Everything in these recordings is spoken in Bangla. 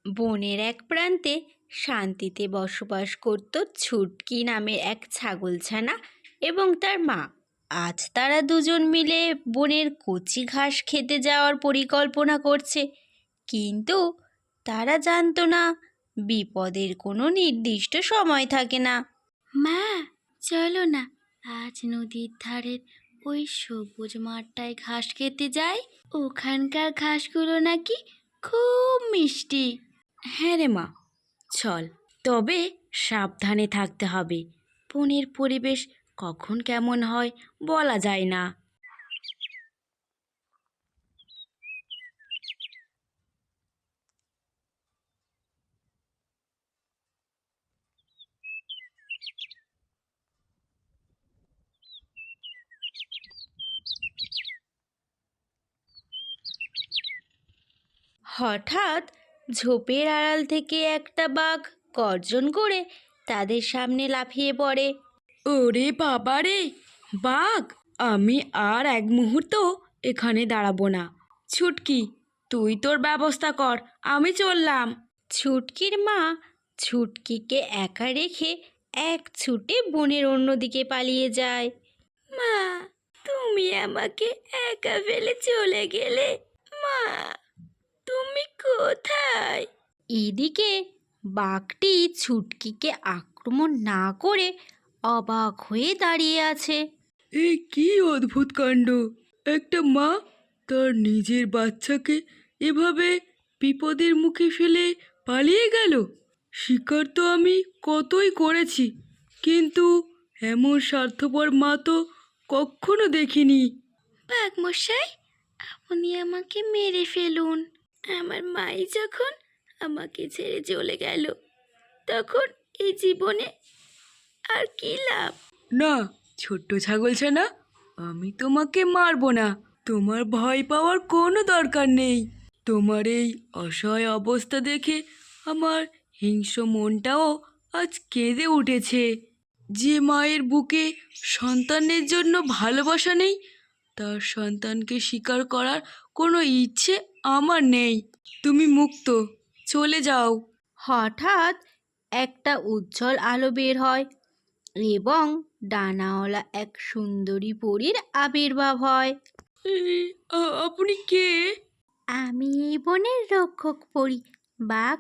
বনের এক প্রান্তে শান্তিতে বসবাস করত ছুটকি নামের এক ছাগলছানা এবং তার মা। আজ তারা দুজন মিলে বনের কচি ঘাস খেতে যাওয়ার পরিকল্পনা করছে, কিন্তু তারা জানতো না বিপদের কোনো নির্দিষ্ট সময় থাকে না। মা, চলো না আজ নদীর ধারের ওই সবুজ মাঠটায় ঘাস খেতে যাই। ওখানকার ঘাসগুলো নাকি খুব মিষ্টি। হ্যাঁ রে মা, চল। তবে সাবধানে থাকতে হবে, বনের পরিবেশ কখন কেমন হয় বলা যায় না। হঠাৎ ঝোপের আড়াল থেকে একটা বাঘ গর্জন করে তাদের সামনে লাফিয়ে পড়ে। ওরে বাবা রে, বাঘ! আমি আর এক মুহূর্ত এখানে দাঁড়াবো না। ছুটকি, তুই তোর ব্যবস্থা কর, আমি চললাম। ছুটকির মা ছুটকিকে একা রেখে এক ছুটে বনের অন্যদিকে পালিয়ে যায়। মা, তুমি আমাকে একা ফেলে চলে গেলে। মা, তুমি কোথায়? এদিকে বাঘটি ছুটকিকে আক্রমণ না করে অবাক হয়ে দাঁড়িয়ে আছে। এ কি অদ্ভুত কাণ্ড! একটা মা তার নিজের বাচ্চাকে এভাবে বিপদের মুখে ফেলে পালিয়ে গেল। শিকার তো আমি কতই করেছি, কিন্তু এমন স্বার্থপর মা তো কখনো দেখিনি। বাঘ মশাই, আপনি আমাকে মেরে ফেলুন। আমার মাই যখন আমাকে ছেড়ে চলে গেল, তখন এই জীবনে আর কি লাভ? না, ছোট্ট ছাগলছানা, আমি তোমাকে মারবো না। তোমার ভয় পাওয়ার কোনো দরকার নেই। তোমার এই অসহায় অবস্থা দেখে আমার হিংস্র মনটাও আজ কেঁদে উঠেছে। যে মায়ের বুকে সন্তানের জন্য ভালোবাসা নেই, তার সন্তানকে শিকার করার কোনো ইচ্ছে আমার নেই। তুমি মুক্ত, চলে যাও। হঠাৎ একটা উজ্জ্বল আলো বের হয় এবং ডানাওয়ালা এক সুন্দরী পরীর আবির্ভাব হয়। আপনি কে? আমি এই বনের রক্ষক পরী বাঘ।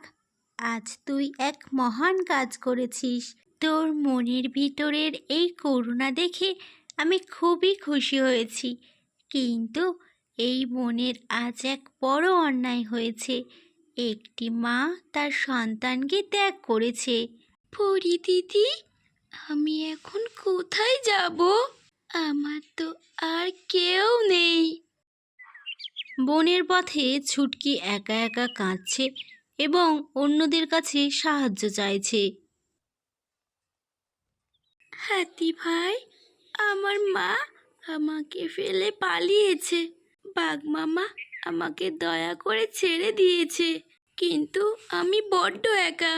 আজ তুই এক মহান কাজ করেছিস। তোর মনের ভিতরের এই করুণা দেখে আমি খুবই খুশি হয়েছি, কিন্তু এই বনের আজ এক বড় অন্যায় হয়েছে। একটি মা তার সন্তানকে ত্যাগ করেছে। পরী দিদি, আমি এখন কোথায় যাব? আমার তো আর কেউ নেই। বনের পথে ছুটকি একা একা কাঁদছে এবং অন্যদের কাছে সাহায্য চাইছে। হাতি ভাই, আমার মা আমাকে ফেলে পালিয়েছে। বাঘ মামা আমাকে দয়া করে ছেড়ে দিয়েছে, কিন্তু আমি বড্ড একা।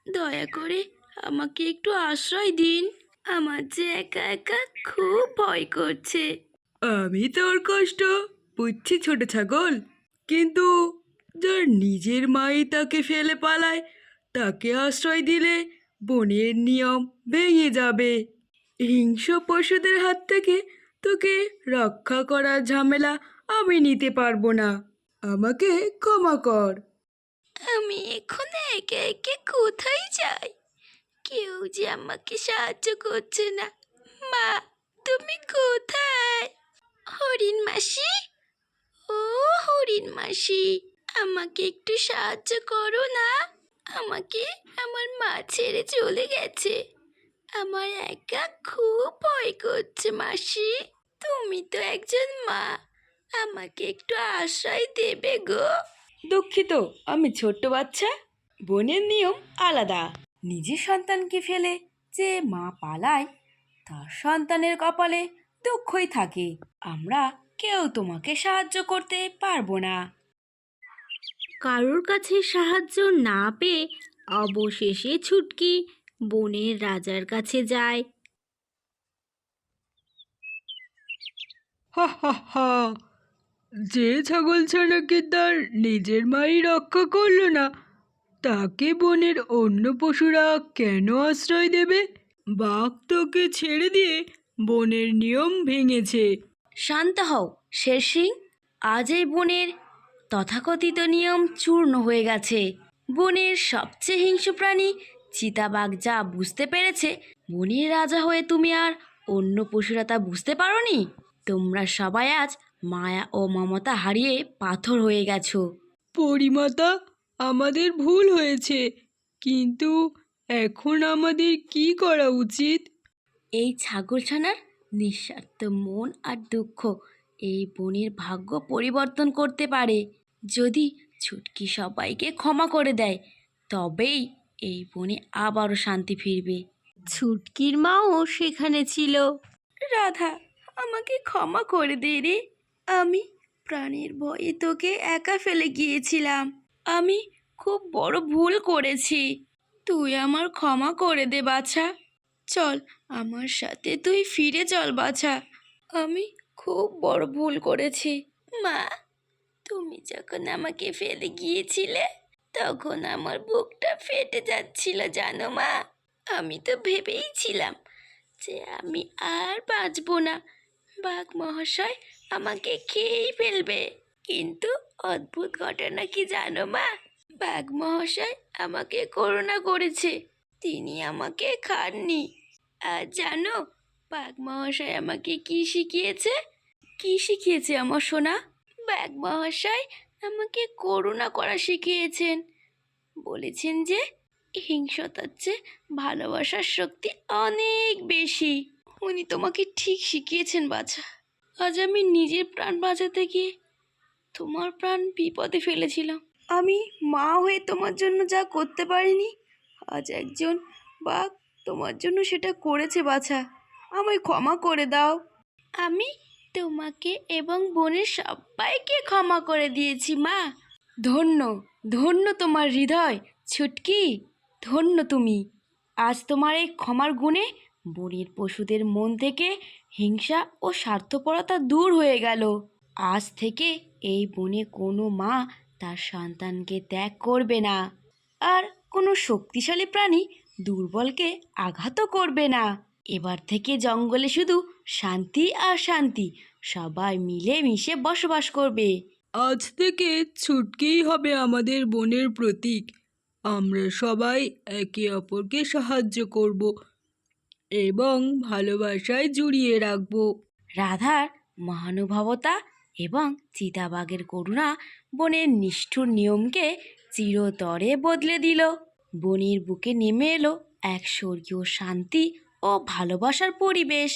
দয়া করে আমাকে একটু আশ্রয় দিন। আমার যে একা একা খুব ভয় করছে। আমি তোর কষ্ট বুঝছি, ছোট ছাগল, কিন্তু যার নিজের মাই তাকে ফেলে পালায়, তাকে আশ্রয় দিলে বনের নিয়ম ভেঙে যাবে। হিংস্র পশুদের হাত থেকে তোকে রক্ষা করার ঝামেলা আমি নিতে পারবো না। আমাকে ক্ষমা কর। আমি এখন একে একে কোথায় যাই? কেউ যে আমাকে সাহায্য করছে না। মা, তুমি কোথায়? হরিণ মাসি, ও হরিণ মাসি, আমাকে একটু সাহায্য করো না। আমাকে আমার মা ছেড়ে চলে গেছে। আমার একা খুব ভয় করছে মাসি। তুমি তো একজন মা, আমাকে একটু আশ্রয় দেবে গো। দুঃখিত, আমি ছোট্ট বাচ্চা। বনের নিয়ম আলাদা। নিজের সন্তানকে ফেলে যে মা পালায়, তার সন্তানের কপালে দুঃখই থাকে। আমরা কেউ তোমাকে সাহায্য করতে পারবো না। কারোর কাছে সাহায্য না পেয়ে অবশেষে ছুটকি বনের রাজার কাছে যায়। হা হা হা! যে ছাগলছানাকে তার নিজের মাই রক্ষা করলো না, তাকে বনের অন্য পশুরা কেন আশ্রয় দেবে? বাঘ তোকে ছেড়ে দিয়ে বনের নিয়ম ভেঙেছে। শান্ত হও শের সিং। আজ এই বনের তথাকথিত নিয়ম চূর্ণ হয়ে গেছে। বনের সবচেয়ে হিংস্র প্রাণী চিতাবাঘ যা বুঝতে পেরেছে, বনের রাজা হয়ে তুমি আর অন্য পশুরা তা বুঝতে পারোনি। তোমরা সবাই আজ মায়া ও মমতা হারিয়ে পাথর হয়ে গেছো। পরিমাতা, আমাদের ভুল হয়েছে, কিন্তু এখন আমাদের কি করা উচিত? এই ছাগলছানার নিঃস্বার্থ মন আর দুঃখ এই বনের ভাগ্য পরিবর্তন করতে পারে। যদি ছুটকি সবাইকে ক্ষমা করে দেয়, তবেই এই বনে আবারও শান্তি ফিরবে। ছুটকির মাও সেখানে ছিল। রাধা, আমাকে ক্ষমা করে দে রে। আমি প্রাণের ভয়ে তোকে একা ফেলে গিয়েছিলাম। আমি খুব বড় ভুল করেছি। তুই আমার ক্ষমা করে দে বাছা। চল, আমার সাথে তুই ফিরে চল বাছা। আমি খুব বড় ভুল করেছি। মা, তুমি যখন আমাকে ফেলে গিয়েছিলে, তখন আমার বুকটা ফেটে যাচ্ছিল জানো মা। আমি তো ভেবেইছিলাম যে আমি আর বাঁচবো না, বাঘ মহাশয় আমাকে খেয়েই ফেলবে। কিন্তু অদ্ভুত ঘটনা কি জানো মা, বাঘ মহাশয় আমাকে করুণা করেছে, তিনি আমাকে খাননি। আর জানো বাঘ মহাশয় আমাকে কি শিখিয়েছে? কি শিখিয়েছে আমার সোনা? বাঘ মহাশয় আমাকে করুণা করা শিখিয়েছেন। বলেছেন যে হিংসতার চেয়ে ভালোবাসার শক্তি অনেক বেশি। উনি তোমাকে ঠিক শিখিয়েছেন বাছা। আজ আমি নিজের প্রাণ বাঁচাতে গিয়ে তোমার প্রাণ বিপদে ফেলেছিলাম। আমি মা হয়ে তোমার জন্য যা করতে পারিনি, আজ একজন বাঘ তোমার জন্য সেটা করেছে বাছা। আমায় ক্ষমা করে দাও। আমি তোমাকে এবং বোনের সবাইকে ক্ষমা করে দিয়েছি মা। ধন্য, ধন্য তোমার হৃদয় ছুটকি, ধন্য তুমি। আজ তোমার এই ক্ষমার গুণে বনের পশুদের মন থেকে হিংসা ও স্বার্থপরতা দূর হয়ে গেল। আজ থেকে এই বনে কোনো মা তার সন্তানকে ত্যাগ করবে না, আর কোনো শক্তিশালী প্রাণী দুর্বলকে আঘাতও করবে না। এবার থেকে জঙ্গলে শুধু শান্তি আর শান্তি, সবাই মিলে মিশে বসবাস করবে। আজ থেকে ছুটকেই হবে আমাদের বনের প্রতীক। আমরা সবাই একে অপরকে সাহায্য করব এবং ভালোবাসায় জুড়িয়ে রাখব। রাধার মহানুভবতা এবং চিতাবাঘের করুণা বনের নিষ্ঠুর নিয়মকে চিরতরে বদলে দিল। বনের বুকে নেমে এলো এক স্বর্গীয় শান্তি ও ভালোবাসার পরিবেশ।